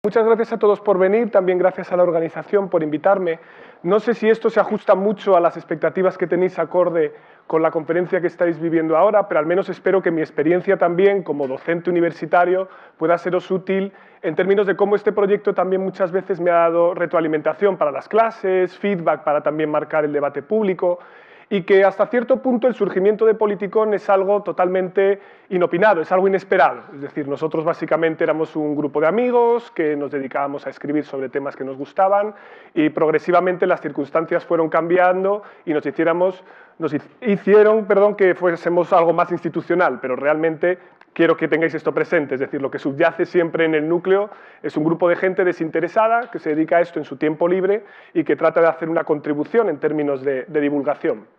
Muchas gracias a todos por venir, también gracias a la organización por invitarme. No sé si esto se ajusta mucho a las expectativas que tenéis acorde con la conferencia que estáis viviendo ahora, pero al menos espero que mi experiencia también como docente universitario pueda seros útil en términos de cómo este proyecto también muchas veces me ha dado retroalimentación para las clases, feedback para también marcar el debate público, y que hasta cierto punto el surgimiento de Politicón es algo totalmente inopinado, es algo inesperado. Es decir, nosotros básicamente éramos un grupo de amigos que nos dedicábamos a escribir sobre temas que nos gustaban y progresivamente las circunstancias fueron cambiando y nos hicieron que fuésemos algo más institucional, pero realmente quiero que tengáis esto presente, es decir, lo que subyace siempre en el núcleo es un grupo de gente desinteresada que se dedica a esto en su tiempo libre y que trata de hacer una contribución en términos de divulgación.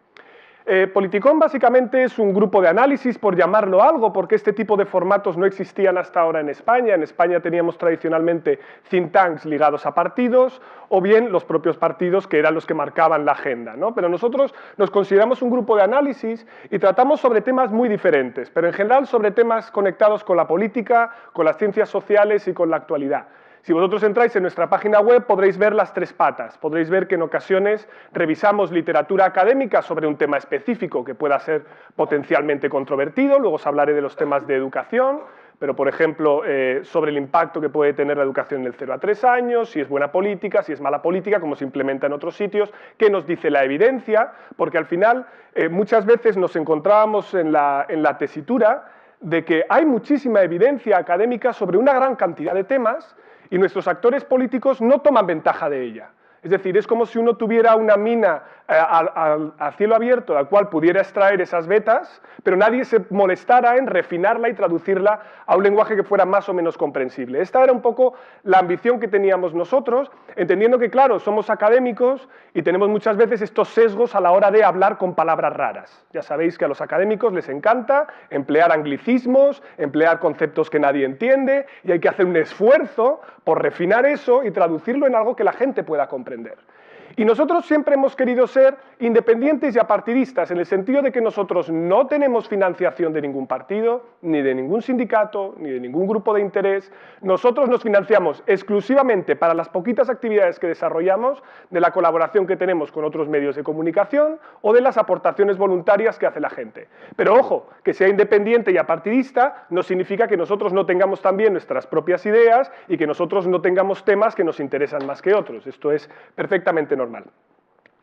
Politicón básicamente es un grupo de análisis, por llamarlo algo, porque este tipo de formatos no existían hasta ahora en España. En España teníamos tradicionalmente think tanks ligados a partidos, o bien los propios partidos que eran los que marcaban la agenda, ¿no? Pero nosotros nos consideramos un grupo de análisis y tratamos sobre temas muy diferentes, pero en general sobre temas conectados con la política, con las ciencias sociales y con la actualidad. Si vosotros entráis en nuestra página web podréis ver las tres patas, podréis ver que en ocasiones revisamos literatura académica sobre un tema específico que pueda ser potencialmente controvertido, luego os hablaré de los temas de educación, pero por ejemplo sobre el impacto que puede tener la educación en el 0 a 3 años, si es buena política, si es mala política, cómo se implementa en otros sitios, qué nos dice la evidencia, porque al final muchas veces nos encontrábamos en la tesitura de que hay muchísima evidencia académica sobre una gran cantidad de temas y nuestros actores políticos no toman ventaja de ella. Es decir, es como si uno tuviera una mina a cielo abierto de la cual pudiera extraer esas vetas, pero nadie se molestara en refinarla y traducirla a un lenguaje que fuera más o menos comprensible. Esta era un poco la ambición que teníamos nosotros, entendiendo que, claro, somos académicos y tenemos muchas veces estos sesgos a la hora de hablar con palabras raras. Ya sabéis que a los académicos les encanta emplear anglicismos, emplear conceptos que nadie entiende, y hay que hacer un esfuerzo por refinar eso y traducirlo en algo que la gente pueda comprender. Y nosotros siempre hemos querido ser independientes y apartidistas, en el sentido de que nosotros no tenemos financiación de ningún partido, ni de ningún sindicato, ni de ningún grupo de interés. Nosotros nos financiamos exclusivamente para las poquitas actividades que desarrollamos, de la colaboración que tenemos con otros medios de comunicación o de las aportaciones voluntarias que hace la gente. Pero ojo, que sea independiente y apartidista no significa que nosotros no tengamos también nuestras propias ideas y que nosotros no tengamos temas que nos interesan más que otros. Esto es perfectamente normal.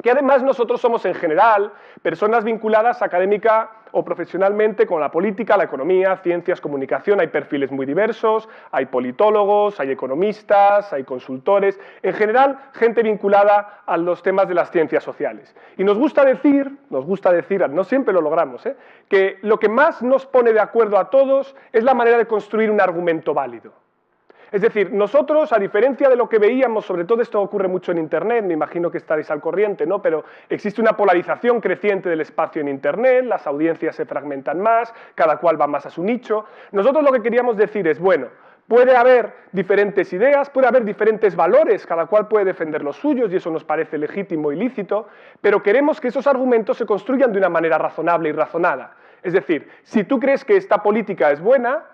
Que además nosotros somos en general personas vinculadas académica o profesionalmente con la política, la economía, ciencias, comunicación. Hay perfiles muy diversos, hay politólogos, hay economistas, hay consultores, en general gente vinculada a los temas de las ciencias sociales. Y nos gusta decir, no siempre lo logramos, que lo que más nos pone de acuerdo a todos es la manera de construir un argumento válido. Es decir, nosotros, a diferencia de lo que veíamos, sobre todo esto ocurre mucho en Internet, me imagino que estaréis al corriente, ¿no? Pero existe una polarización creciente del espacio en Internet, las audiencias se fragmentan más, cada cual va más a su nicho. Nosotros lo que queríamos decir es, bueno, puede haber diferentes ideas, puede haber diferentes valores, cada cual puede defender los suyos y eso nos parece legítimo y lícito, pero queremos que esos argumentos se construyan de una manera razonable y razonada. Es decir, si tú crees que esta política es buena,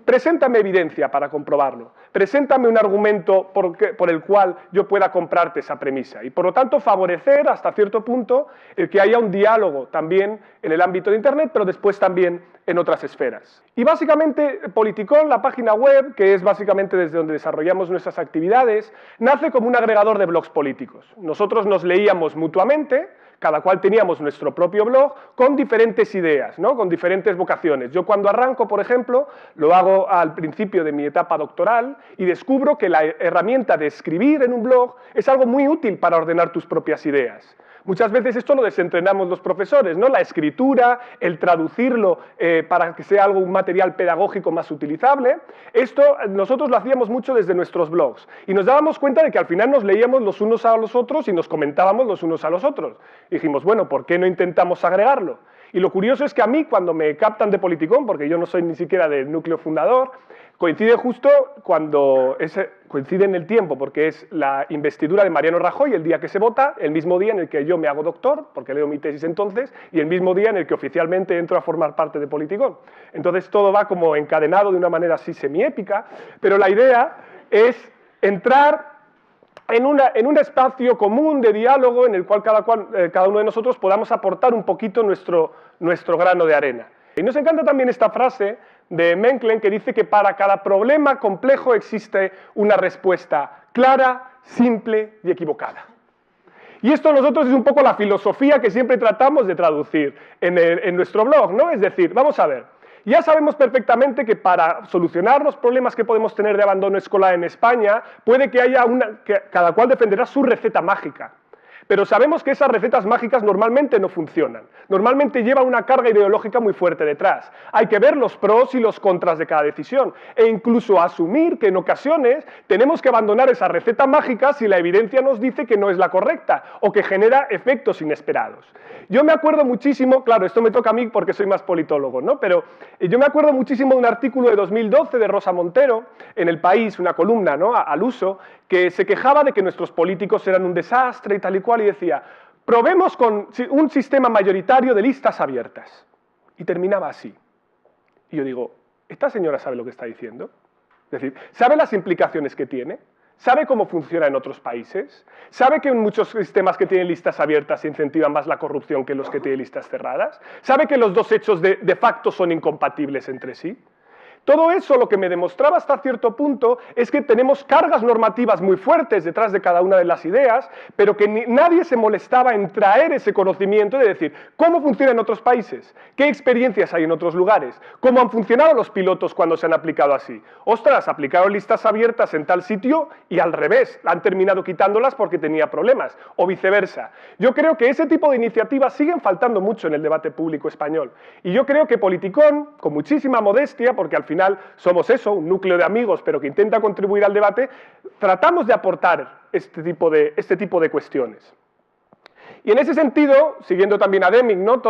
preséntame evidencia para comprobarlo, preséntame un argumento por el cual yo pueda comprarte esa premisa y por lo tanto favorecer hasta cierto punto el que haya un diálogo también en el ámbito de Internet, pero después también en otras esferas. Y básicamente Politicón, la página web, que es básicamente desde donde desarrollamos nuestras actividades, nace como un agregador de blogs políticos. Nosotros nos leíamos mutuamente, cada cual teníamos nuestro propio blog con diferentes ideas, ¿no? Con diferentes vocaciones. Yo cuando arranco, por ejemplo, lo hago al principio de mi etapa doctoral y descubro que la herramienta de escribir en un blog es algo muy útil para ordenar tus propias ideas. Muchas veces esto lo desentrenamos los profesores, ¿no? La escritura, el traducirlo para que sea un material pedagógico más utilizable. Esto nosotros lo hacíamos mucho desde nuestros blogs y nos dábamos cuenta de que al final nos leíamos los unos a los otros y nos comentábamos los unos a los otros. Y dijimos, bueno, ¿por qué no intentamos agregarlo? Y lo curioso es que a mí, cuando me captan de Politicón, porque yo no soy ni siquiera del núcleo fundador, coincide justo coincide en el tiempo, porque es la investidura de Mariano Rajoy, el día que se vota, el mismo día en el que yo me hago doctor, porque leo mi tesis entonces, y el mismo día en el que oficialmente entro a formar parte de Politicón. Entonces todo va como encadenado de una manera así semiépica, pero la idea es entrar en un espacio común de diálogo en el cual cada uno de nosotros podamos aportar un poquito nuestro grano de arena. Y nos encanta también esta frase de Menclen que dice que para cada problema complejo existe una respuesta clara, simple y equivocada. Y esto nosotros es un poco la filosofía que siempre tratamos de traducir en nuestro blog, ¿no? Es decir, vamos a ver. Ya sabemos perfectamente que para solucionar los problemas que podemos tener de abandono escolar en España, puede que haya que cada cual defenderá su receta mágica. Pero sabemos que esas recetas mágicas normalmente no funcionan. Normalmente llevan una carga ideológica muy fuerte detrás. Hay que ver los pros y los contras de cada decisión e incluso asumir que en ocasiones tenemos que abandonar esa receta mágica si la evidencia nos dice que no es la correcta o que genera efectos inesperados. Yo me acuerdo muchísimo, claro, esto me toca a mí porque soy más politólogo, ¿no? Pero yo me acuerdo muchísimo de un artículo de 2012 de Rosa Montero en El País, una columna, ¿no?, al uso, que se quejaba de que nuestros políticos eran un desastre y tal y cual, y decía, probemos con un sistema mayoritario de listas abiertas. Y terminaba así. Y yo digo, ¿esta señora sabe lo que está diciendo? Es decir, ¿sabe las implicaciones que tiene? ¿Sabe cómo funciona en otros países? ¿Sabe que en muchos sistemas que tienen listas abiertas se incentiva más la corrupción que los que tienen listas cerradas? ¿Sabe que los dos hechos de facto son incompatibles entre sí? Todo eso lo que me demostraba hasta cierto punto es que tenemos cargas normativas muy fuertes detrás de cada una de las ideas, pero que nadie se molestaba en traer ese conocimiento de decir cómo funciona en otros países, qué experiencias hay en otros lugares, cómo han funcionado los pilotos cuando se han aplicado así. Ostras, aplicaron listas abiertas en tal sitio y al revés, han terminado quitándolas porque tenía problemas, o viceversa. Yo creo que ese tipo de iniciativas siguen faltando mucho en el debate público español. Y yo creo que Politicón, con muchísima modestia, porque al final somos eso, un núcleo de amigos, pero que intenta contribuir al debate, tratamos de aportar este tipo de cuestiones. Y en ese sentido, siguiendo también a Deming, ¿no?,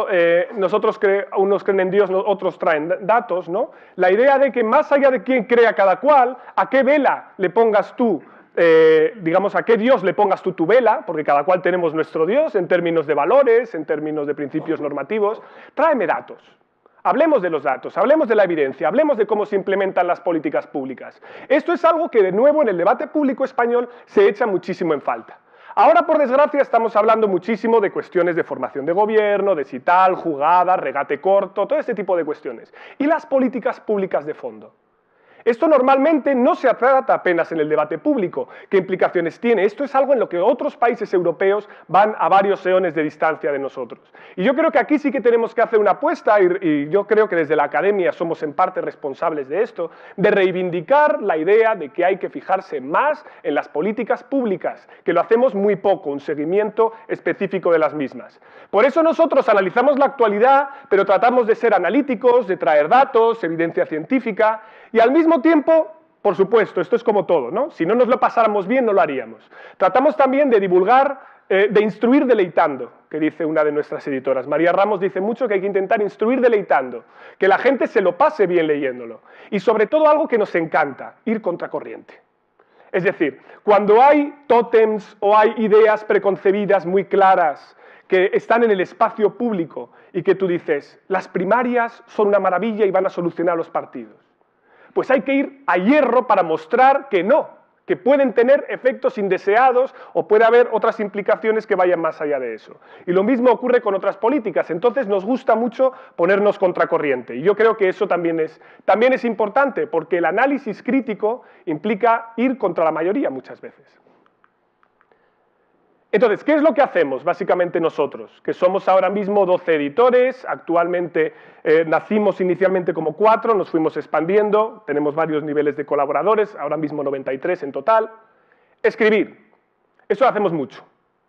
unos creen en Dios, otros traen datos, ¿no?, la idea de que más allá de quién crea cada cual, a qué vela le pongas tú, digamos, a qué Dios le pongas tú tu vela, porque cada cual tenemos nuestro Dios en términos de valores, en términos de principios normativos, tráeme datos. Hablemos de los datos, hablemos de la evidencia, hablemos de cómo se implementan las políticas públicas. Esto es algo que, de nuevo, en el debate público español se echa muchísimo en falta. Ahora, por desgracia, estamos hablando muchísimo de cuestiones de formación de gobierno, de si tal, jugada, regate corto, todo este tipo de cuestiones. Y las políticas públicas de fondo. Esto normalmente no se trata apenas en el debate público. ¿Qué implicaciones tiene? Esto es algo en lo que otros países europeos van a varios eones de distancia de nosotros. Y yo creo que aquí sí que tenemos que hacer una apuesta, y yo creo que desde la academia somos en parte responsables de esto, de reivindicar la idea de que hay que fijarse más en las políticas públicas, que lo hacemos muy poco, un seguimiento específico de las mismas. Por eso nosotros analizamos la actualidad, pero tratamos de ser analíticos, de traer datos, evidencia científica, y al mismo tiempo, por supuesto, esto es como todo, ¿no? Si no nos lo pasáramos bien, no lo haríamos. Tratamos también de divulgar, de instruir deleitando, que dice una de nuestras editoras. María Ramos dice mucho que hay que intentar instruir deleitando, que la gente se lo pase bien leyéndolo. Y sobre todo algo que nos encanta, ir contracorriente. Es decir, cuando hay tótems o hay ideas preconcebidas muy claras que están en el espacio público y que tú dices, las primarias son una maravilla y van a solucionar los partidos. Pues hay que ir a hierro para mostrar que no, que pueden tener efectos indeseados o puede haber otras implicaciones que vayan más allá de eso. Y lo mismo ocurre con otras políticas, entonces nos gusta mucho ponernos contracorriente. Y yo creo que eso también es importante, porque el análisis crítico implica ir contra la mayoría muchas veces. Entonces, ¿qué es lo que hacemos básicamente nosotros? Que somos ahora mismo 12 editores, actualmente nacimos inicialmente como 4, nos fuimos expandiendo, tenemos varios niveles de colaboradores, ahora mismo 93 en total. Escribir, eso lo hacemos mucho,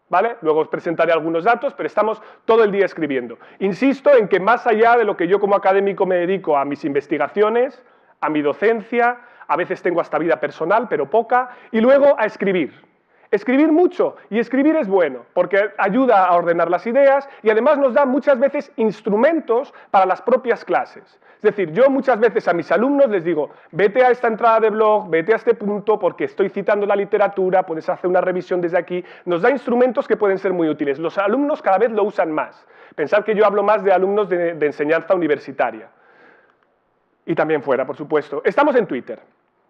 ¿vale? Luego os presentaré algunos datos, pero estamos todo el día escribiendo. Insisto en que más allá de lo que yo como académico me dedico a mis investigaciones, a mi docencia, a veces tengo hasta vida personal, pero poca, y luego a escribir. Escribir mucho, y escribir es bueno, porque ayuda a ordenar las ideas y además nos da muchas veces instrumentos para las propias clases. Es decir, yo muchas veces a mis alumnos les digo, vete a esta entrada de blog, vete a este punto porque estoy citando la literatura, puedes hacer una revisión desde aquí, nos da instrumentos que pueden ser muy útiles. Los alumnos cada vez lo usan más. Pensad que yo hablo más de alumnos de enseñanza universitaria. Y también fuera, por supuesto. Estamos en Twitter.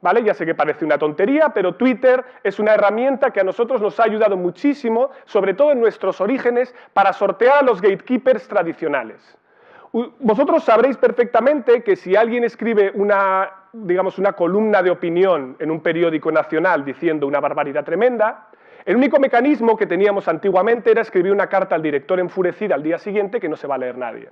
¿vale? Ya sé que parece una tontería, pero Twitter es una herramienta que a nosotros nos ha ayudado muchísimo, sobre todo en nuestros orígenes, para sortear a los gatekeepers tradicionales. Vosotros sabréis perfectamente que si alguien escribe digamos, una columna de opinión en un periódico nacional diciendo una barbaridad tremenda, el único mecanismo que teníamos antiguamente era escribir una carta al director enfurecida al día siguiente que no se va a leer nadie.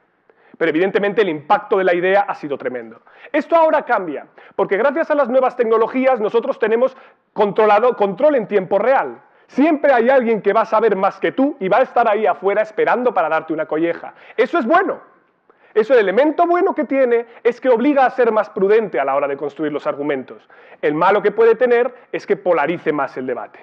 Pero evidentemente el impacto de la idea ha sido tremendo. Esto ahora cambia, porque gracias a las nuevas tecnologías nosotros tenemos control en tiempo real. Siempre hay alguien que va a saber más que tú y va a estar ahí afuera esperando para darte una colleja. Eso es bueno. Eso, el elemento bueno que tiene es que obliga a ser más prudente a la hora de construir los argumentos. El malo que puede tener es que polarice más el debate.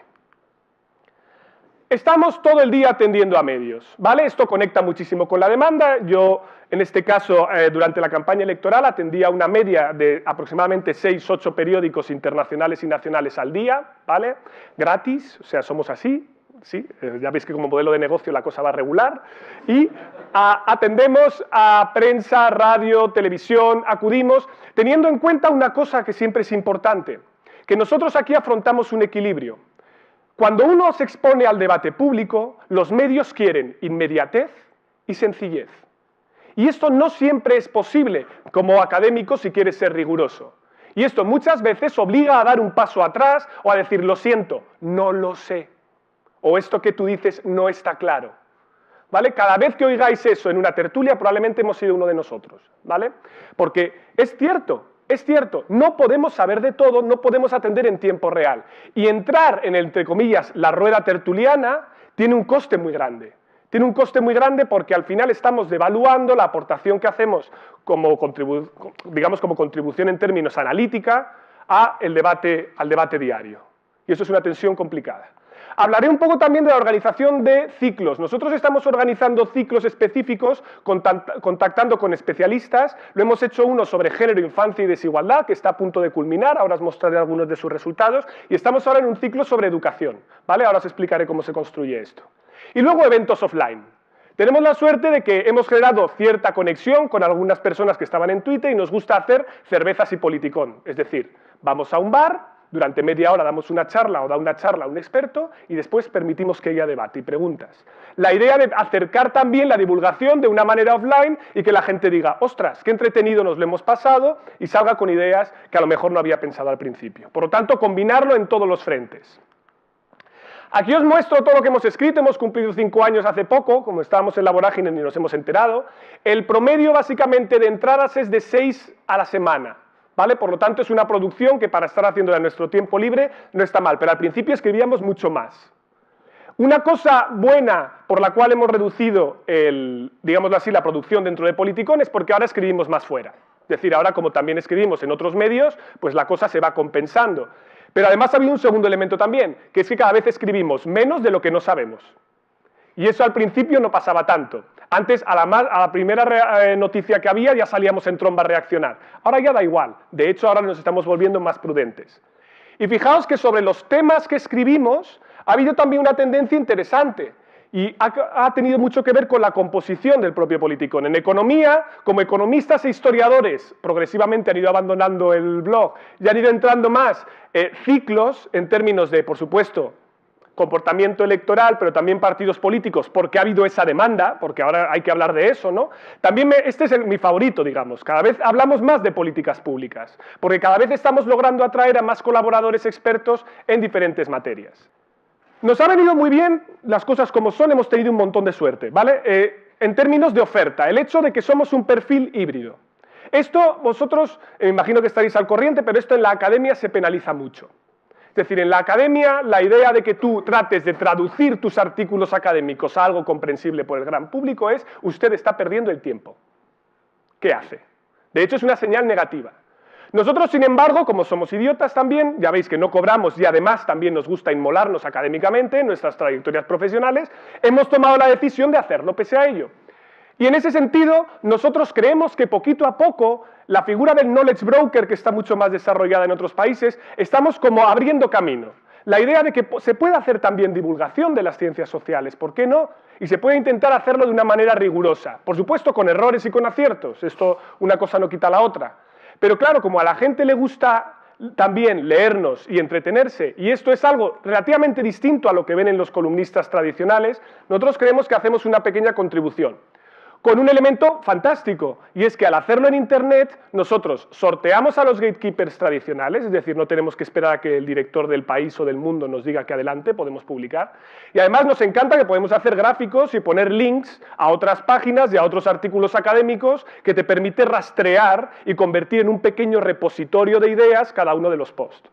Estamos todo el día atendiendo a medios, ¿vale? Esto conecta muchísimo con la demanda. Yo, en este caso, durante la campaña electoral atendía una media de aproximadamente 6-8 periódicos internacionales y nacionales al día, ¿vale? Gratis, o sea, somos así. Sí, ya veis que como modelo de negocio la cosa va regular, y atendemos a prensa, radio, televisión, acudimos, teniendo en cuenta una cosa que siempre es importante, que nosotros aquí afrontamos un equilibrio. Cuando uno se expone al debate público, los medios quieren inmediatez y sencillez. Y esto no siempre es posible como académico si quieres ser riguroso. Y esto muchas veces obliga a dar un paso atrás o a decir, lo siento, no lo sé. O esto que tú dices no está claro, ¿vale? Cada vez que oigáis eso en una tertulia probablemente hemos sido uno de nosotros, ¿vale? Porque es cierto, no podemos saber de todo, no podemos atender en tiempo real. Y entrar en, entre comillas, la rueda tertuliana tiene un coste muy grande. Tiene un coste muy grande porque al final estamos devaluando la aportación que hacemos como contribución en términos analítica al debate diario. Y eso es una tensión complicada. Hablaré un poco también de la organización de ciclos. Nosotros estamos organizando ciclos específicos, contactando con especialistas. Lo hemos hecho uno sobre género, infancia y desigualdad, que está a punto de culminar. Ahora os mostraré algunos de sus resultados. Y estamos ahora en un ciclo sobre educación, ¿vale? Ahora os explicaré cómo se construye esto. Y luego eventos offline. Tenemos la suerte de que hemos generado cierta conexión con algunas personas que estaban en Twitter y nos gusta hacer cervezas y politicón. Es decir, vamos a un bar, durante media hora damos una charla o da una charla a un experto y después permitimos que haya debate y preguntas. La idea de acercar también la divulgación de una manera offline y que la gente diga, ostras, qué entretenido nos lo hemos pasado y salga con ideas que a lo mejor no había pensado al principio. Por lo tanto, combinarlo en todos los frentes. Aquí os muestro todo lo que hemos escrito, hemos cumplido 5 años hace poco, como estábamos en la vorágine ni nos hemos enterado. El promedio básicamente de entradas es de 6 a la semana. ¿Vale? Por lo tanto, es una producción que para estar haciéndola en nuestro tiempo libre no está mal, pero al principio escribíamos mucho más. Una cosa buena por la cual hemos reducido, digámoslo así, la producción dentro de Politicón es porque ahora escribimos más fuera. Es decir, ahora como también escribimos en otros medios, pues la cosa se va compensando. Pero además ha habido un segundo elemento también, que es que cada vez escribimos menos de lo que no sabemos. Y eso al principio no pasaba tanto. Antes, a la primera noticia que había, ya salíamos en tromba a reaccionar. Ahora ya da igual. De hecho, ahora nos estamos volviendo más prudentes. Y fijaos que sobre los temas que escribimos ha habido también una tendencia interesante. Y ha tenido mucho que ver con la composición del propio Politicón. En economía, como economistas e historiadores progresivamente han ido abandonando el blog y han ido entrando más ciclos en términos de, por supuesto, comportamiento electoral, pero también partidos políticos, porque ha habido esa demanda, porque ahora hay que hablar de eso, ¿no? También este es mi favorito, digamos. Cada vez hablamos más de políticas públicas, porque cada vez estamos logrando atraer a más colaboradores expertos en diferentes materias. Nos ha venido muy bien las cosas como son, hemos tenido un montón de suerte, ¿vale? En términos de oferta, el hecho de que somos un perfil híbrido. Esto vosotros, me imagino que estaréis al corriente, pero esto en la academia se penaliza mucho. Es decir, en la academia, la idea de que tú trates de traducir tus artículos académicos a algo comprensible por el gran público es, usted está perdiendo el tiempo. ¿Qué hace? De hecho, es una señal negativa. Nosotros, sin embargo, como somos idiotas también, ya veis que no cobramos y además también nos gusta inmolarnos académicamente en nuestras trayectorias profesionales, hemos tomado la decisión de hacerlo pese a ello. Y en ese sentido, nosotros creemos que poquito a poco la figura del knowledge broker, que está mucho más desarrollada en otros países, estamos como abriendo camino. La idea de que se puede hacer también divulgación de las ciencias sociales, ¿por qué no? Y se puede intentar hacerlo de una manera rigurosa. Por supuesto, con errores y con aciertos. Esto, una cosa no quita la otra. Pero claro, como a la gente le gusta también leernos y entretenerse, y esto es algo relativamente distinto a lo que ven en los columnistas tradicionales, nosotros creemos que hacemos una pequeña contribución, con un elemento fantástico, y es que al hacerlo en Internet, nosotros sorteamos a los gatekeepers tradicionales, es decir, no tenemos que esperar a que el director del país o del mundo nos diga que adelante podemos publicar, y además nos encanta que podemos hacer gráficos y poner links a otras páginas y a otros artículos académicos que te permite rastrear y convertir en un pequeño repositorio de ideas cada uno de los posts.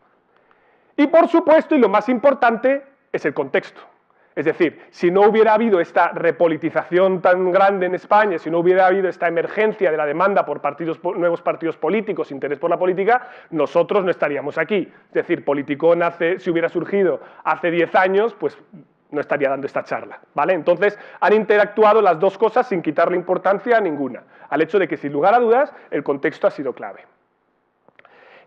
Y por supuesto, y lo más importante, es el contexto. Es decir, si no hubiera habido esta repolitización tan grande en España, si no hubiera habido esta emergencia de la demanda por nuevos partidos políticos, interés por la política, nosotros no estaríamos aquí. Es decir, Politicón, si hubiera surgido hace 10 años, pues no estaría dando esta charla, ¿vale? Entonces, han interactuado las dos cosas sin quitarle importancia a ninguna, al hecho de que, sin lugar a dudas, el contexto ha sido clave.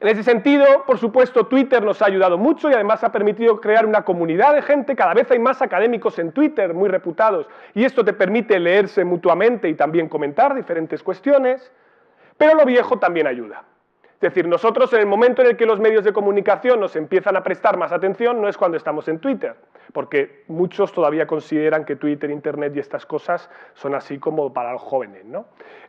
En ese sentido, por supuesto, Twitter nos ha ayudado mucho y además ha permitido crear una comunidad de gente. Cada vez hay más académicos en Twitter, muy reputados, y esto te permite leerse mutuamente y también comentar diferentes cuestiones, pero lo viejo también ayuda. Es decir, nosotros en el momento en el que los medios de comunicación nos empiezan a prestar más atención no es cuando estamos en Twitter, porque muchos todavía consideran que Twitter, Internet y estas cosas son así como para los jóvenes, ¿no?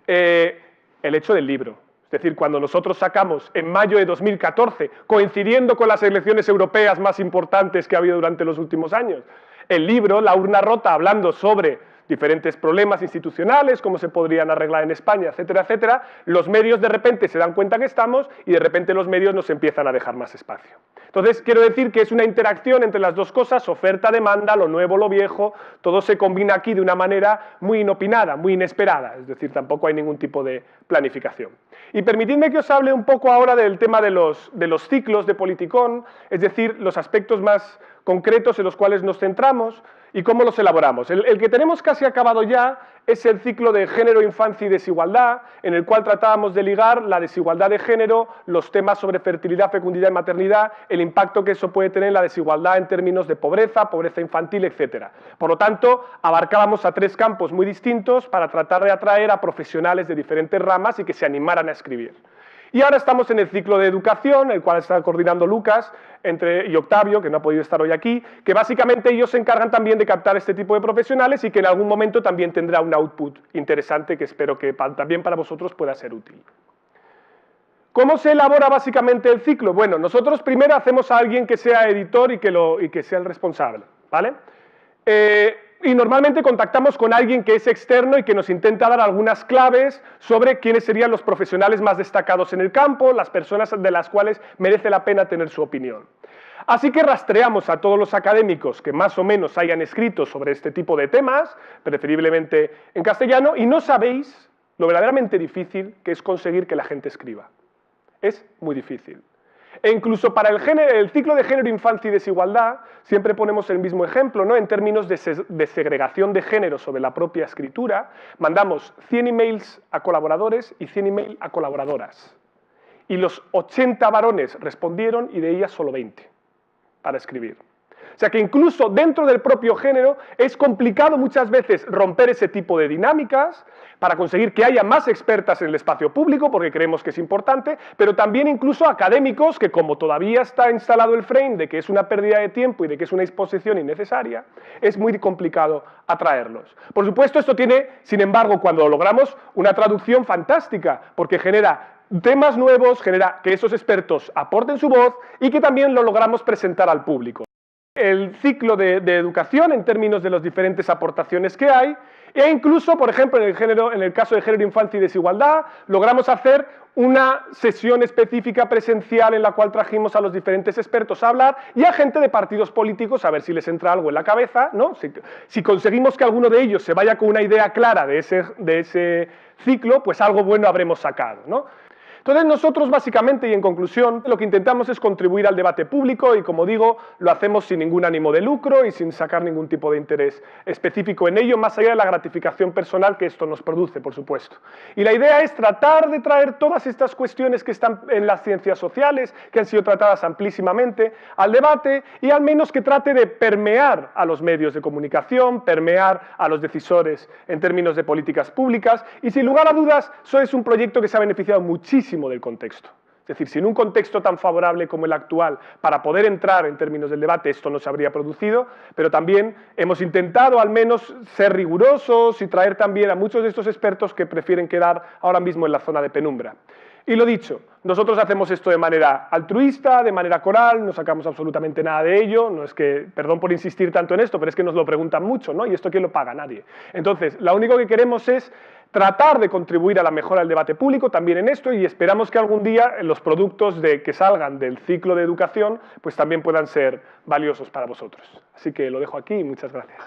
El hecho del libro. Es decir, cuando nosotros sacamos en mayo de 2014, coincidiendo con las elecciones europeas más importantes que ha habido durante los últimos años, el libro La urna rota, hablando sobre diferentes problemas institucionales, cómo se podrían arreglar en España, etcétera, etcétera, los medios de repente se dan cuenta que estamos y de repente los medios nos empiezan a dejar más espacio. Entonces, quiero decir que es una interacción entre las dos cosas, oferta-demanda, lo nuevo, lo viejo, todo se combina aquí de una manera muy inopinada, muy inesperada, es decir, tampoco hay ningún tipo de planificación. Y permitidme que os hable un poco ahora del tema de los ciclos de Politicón, es decir, los aspectos más concretos en los cuales nos centramos y cómo los elaboramos. El que tenemos casi acabado ya es el ciclo de género, infancia y desigualdad, en el cual tratábamos de ligar la desigualdad de género, los temas sobre fertilidad, fecundidad y maternidad, el impacto que eso puede tener en la desigualdad en términos de pobreza, pobreza infantil, etc. Por lo tanto, abarcábamos a 3 campos muy distintos para tratar de atraer a profesionales de diferentes ramas y que se animaran a escribir. Y ahora estamos en el ciclo de educación, el cual está coordinando Lucas y Octavio, que no ha podido estar hoy aquí, que básicamente ellos se encargan también de captar este tipo de profesionales y que en algún momento también tendrá un output interesante que espero que también para vosotros pueda ser útil. ¿Cómo se elabora básicamente el ciclo? Bueno, nosotros primero hacemos a alguien que sea editor y que sea el responsable, ¿vale? Y normalmente contactamos con alguien que es externo y que nos intenta dar algunas claves sobre quiénes serían los profesionales más destacados en el campo, las personas de las cuales merece la pena tener su opinión. Así que rastreamos a todos los académicos que más o menos hayan escrito sobre este tipo de temas, preferiblemente en castellano, y no sabéis lo verdaderamente difícil que es conseguir que la gente escriba. Es muy difícil. E incluso para el ciclo de género, infancia y desigualdad, siempre ponemos el mismo ejemplo, ¿no? En términos de segregación de género sobre la propia escritura, mandamos 100 emails a colaboradores y 100 emails a colaboradoras. Y los 80 varones respondieron y de ellas solo 20 para escribir. O sea que incluso dentro del propio género es complicado muchas veces romper ese tipo de dinámicas para conseguir que haya más expertas en el espacio público, porque creemos que es importante, pero también incluso académicos que, como todavía está instalado el frame de que es una pérdida de tiempo y de que es una exposición innecesaria, es muy complicado atraerlos. Por supuesto, esto tiene, sin embargo, cuando lo logramos, una traducción fantástica, porque genera temas nuevos, genera que esos expertos aporten su voz y que también lo logramos presentar al público. El ciclo de educación en términos de las diferentes aportaciones que hay e incluso, por ejemplo, en el caso de género, infancia y desigualdad, logramos hacer una sesión específica presencial en la cual trajimos a los diferentes expertos a hablar y a gente de partidos políticos a ver si les entra algo en la cabeza, ¿no? Si conseguimos que alguno de ellos se vaya con una idea clara de ese ciclo, pues algo bueno habremos sacado, ¿no? Entonces nosotros básicamente y en conclusión lo que intentamos es contribuir al debate público y como digo lo hacemos sin ningún ánimo de lucro y sin sacar ningún tipo de interés específico en ello más allá de la gratificación personal que esto nos produce por supuesto. Y la idea es tratar de traer todas estas cuestiones que están en las ciencias sociales que han sido tratadas amplísimamente al debate y al menos que trate de permear a los medios de comunicación, permear a los decisores en términos de políticas públicas y sin lugar a dudas eso es un proyecto que se ha beneficiado muchísimo del contexto. Es decir, sin un contexto tan favorable como el actual para poder entrar en términos del debate, esto no se habría producido, pero también hemos intentado al menos ser rigurosos y traer también a muchos de estos expertos que prefieren quedar ahora mismo en la zona de penumbra. Y lo dicho, nosotros hacemos esto de manera altruista, de manera coral, no sacamos absolutamente nada de ello, no es que, perdón por insistir tanto en esto, pero es que nos lo preguntan mucho, ¿no? ¿Y esto quién lo paga? Nadie. Entonces, lo único que queremos es tratar de contribuir a la mejora del debate público también en esto y esperamos que algún día los productos que salgan del ciclo de educación pues también puedan ser valiosos para vosotros. Así que lo dejo aquí y muchas gracias.